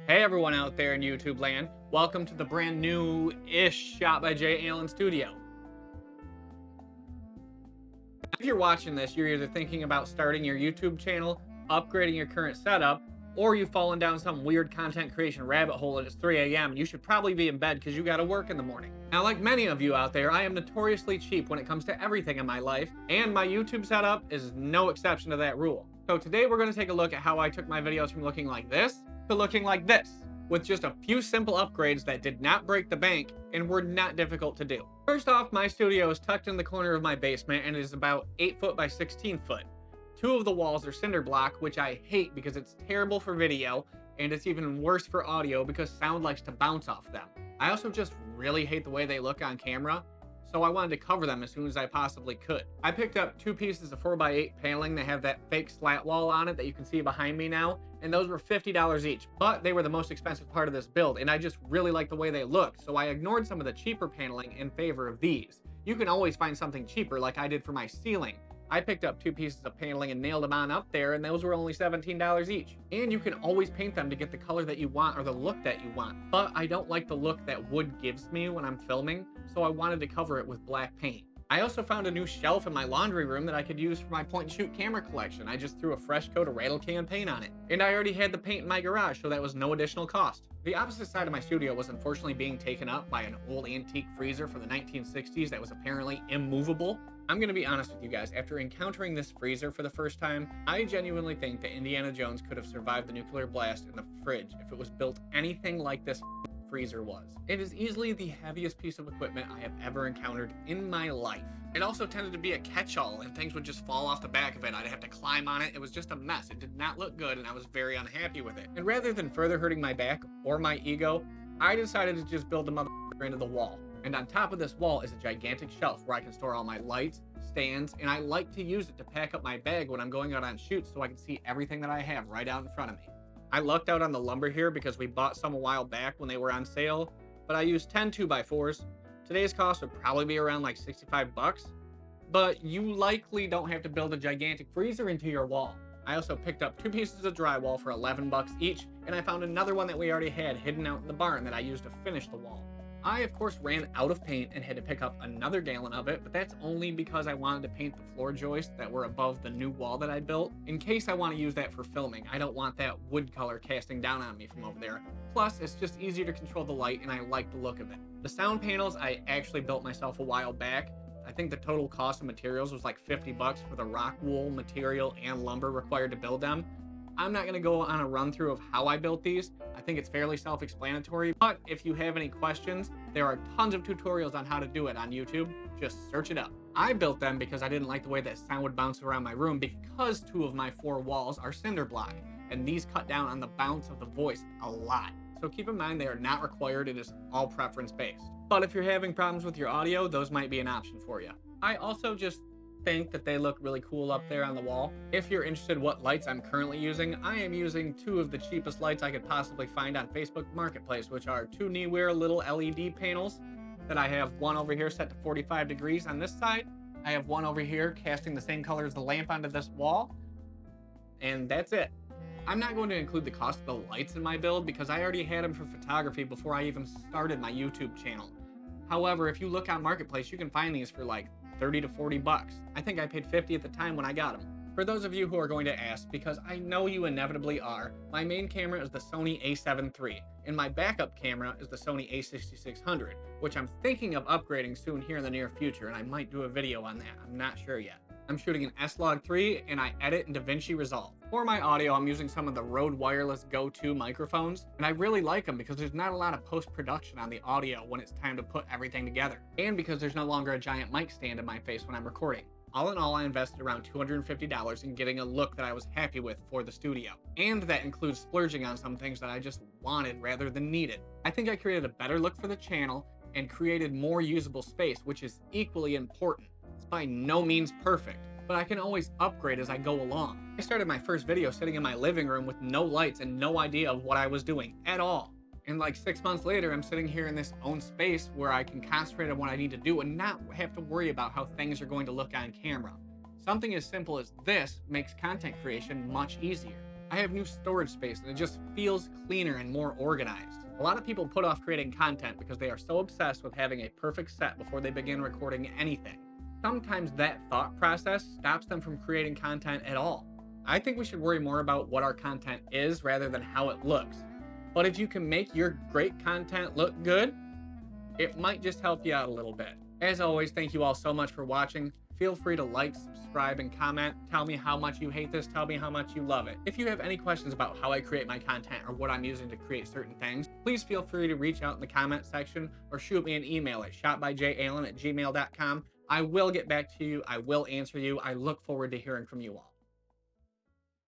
Hey everyone out there in YouTube land, welcome to the brand new-ish Shot by J. Allen studio. If you're watching this, you're either thinking about starting your YouTube channel, upgrading your current setup, or you've fallen down some weird content creation rabbit hole and it's 3 a.m. and you should probably be in bed because you gotta work in the morning. Now, like many of you out there, I am notoriously cheap when it comes to everything in my life, and my YouTube setup is no exception to that rule. So today we're gonna take a look at how I took my videos from looking like this to looking like this, with just a few simple upgrades that did not break the bank and were not difficult to do. First off, my studio is tucked in the corner of my basement and is about 8 foot by 16 foot. Two of the walls are cinder block, which I hate because it's terrible for video, and it's even worse for audio because sound likes to bounce off them. I also just really hate the way they look on camera, so I wanted to cover them as soon as I possibly could. I picked up two pieces of 4x8 paneling that have that fake slat wall on it that you can see behind me now, and those were $50 each, but they were the most expensive part of this build, and I just really like the way they look, so I ignored some of the cheaper paneling in favor of these. You can always find something cheaper like I did for my ceiling. I picked up two pieces of paneling and nailed them on up there, and those were only $17 each. And you can always paint them to get the color that you want or the look that you want. But I don't like the look that wood gives me when I'm filming, so I wanted to cover it with black paint. I also found a new shelf in my laundry room that I could use for my point and shoot camera collection. I just threw a fresh coat of rattle can paint on it. And I already had the paint in my garage, so that was no additional cost. The opposite side of my studio was unfortunately being taken up by an old antique freezer from the 1960s that was apparently immovable. I'm gonna be honest with you guys, after encountering this freezer for the first time, I genuinely think that Indiana Jones could have survived the nuclear blast in the fridge if it was built anything like this freezer was. It is easily the heaviest piece of equipment I have ever encountered in my life. It also tended to be a catch-all and things would just fall off the back of it. I'd have to climb on it. It was just a mess. It did not look good and I was very unhappy with it. And rather than further hurting my back or my ego, I decided to just build the motherfucker into the wall. And on top of this wall is a gigantic shelf where I can store all my lights, stands, and I like to use it to pack up my bag when I'm going out on shoots so I can see everything that I have right out in front of me. I lucked out on the lumber here because we bought some a while back when they were on sale, but I used 10 2x4s. Today's cost would probably be around like 65 bucks, but you likely don't have to build a gigantic freezer into your wall. I also picked up two pieces of drywall for 11 bucks each, and I found another one that we already had hidden out in the barn that I used to finish the wall. I, of course, ran out of paint and had to pick up another gallon of it, but that's only because I wanted to paint the floor joists that were above the new wall that I built, in case I want to use that for filming. I don't want that wood color casting down on me from over there. Plus, it's just easier to control the light, and I like the look of it. The sound panels I actually built myself a while back. I think the total cost of materials was like 50 bucks for the rock wool material and lumber required to build them. I'm not going to go on a run through of how I built these. I think it's fairly self-explanatory, but if you have any questions, there are tons of tutorials on how to do it on YouTube. Just search it up. I built them because I didn't like the way that sound would bounce around my room because two of my four walls are cinder block, and these cut down on the bounce of the voice a lot. So keep in mind they are not required, it is all preference based. But if you're having problems with your audio, those might be an option for you. I also just think that they look really cool up there on the wall. If you're interested what lights I'm currently using, I am using two of the cheapest lights I could possibly find on Facebook Marketplace, which are two Neewer little LED panels that I have one over here set to 45 degrees on this side. I have one over here casting the same color as the lamp onto this wall, and that's it. I'm not going to include the cost of the lights in my build because I already had them for photography before I even started my YouTube channel. However, if you look on Marketplace, you can find these for like 30 to 40 bucks. I think I paid 50 at the time when I got them. For those of you who are going to ask, because I know you inevitably are, my main camera is the Sony a7 III, and my backup camera is the Sony a6600, which I'm thinking of upgrading soon here in the near future, and I might do a video on that. I'm not sure yet. I'm shooting an S-Log3, and I edit in DaVinci Resolve. For my audio, I'm using some of the Rode Wireless Go 2 microphones, and I really like them because there's not a lot of post-production on the audio when it's time to put everything together, and because there's no longer a giant mic stand in my face when I'm recording. All in all, I invested around $250 in getting a look that I was happy with for the studio, and that includes splurging on some things that I just wanted rather than needed. I think I created a better look for the channel and created more usable space, which is equally important. It's by no means perfect, but I can always upgrade as I go along. I started my first video sitting in my living room with no lights and no idea of what I was doing at all. And like 6 months later, I'm sitting here in this own space where I can concentrate on what I need to do and not have to worry about how things are going to look on camera. Something as simple as this makes content creation much easier. I have new storage space and it just feels cleaner and more organized. A lot of people put off creating content because they are so obsessed with having a perfect set before they begin recording anything. Sometimes that thought process stops them from creating content at all. I think we should worry more about what our content is rather than how it looks. But if you can make your great content look good, it might just help you out a little bit. As always, thank you all so much for watching. Feel free to like, subscribe, and comment. Tell me how much you hate this. Tell me how much you love it. If you have any questions about how I create my content or what I'm using to create certain things, please feel free to reach out in the comment section or shoot me an email at shotbyjallen@gmail.com. I will get back to you. I will answer you. I look forward to hearing from you all.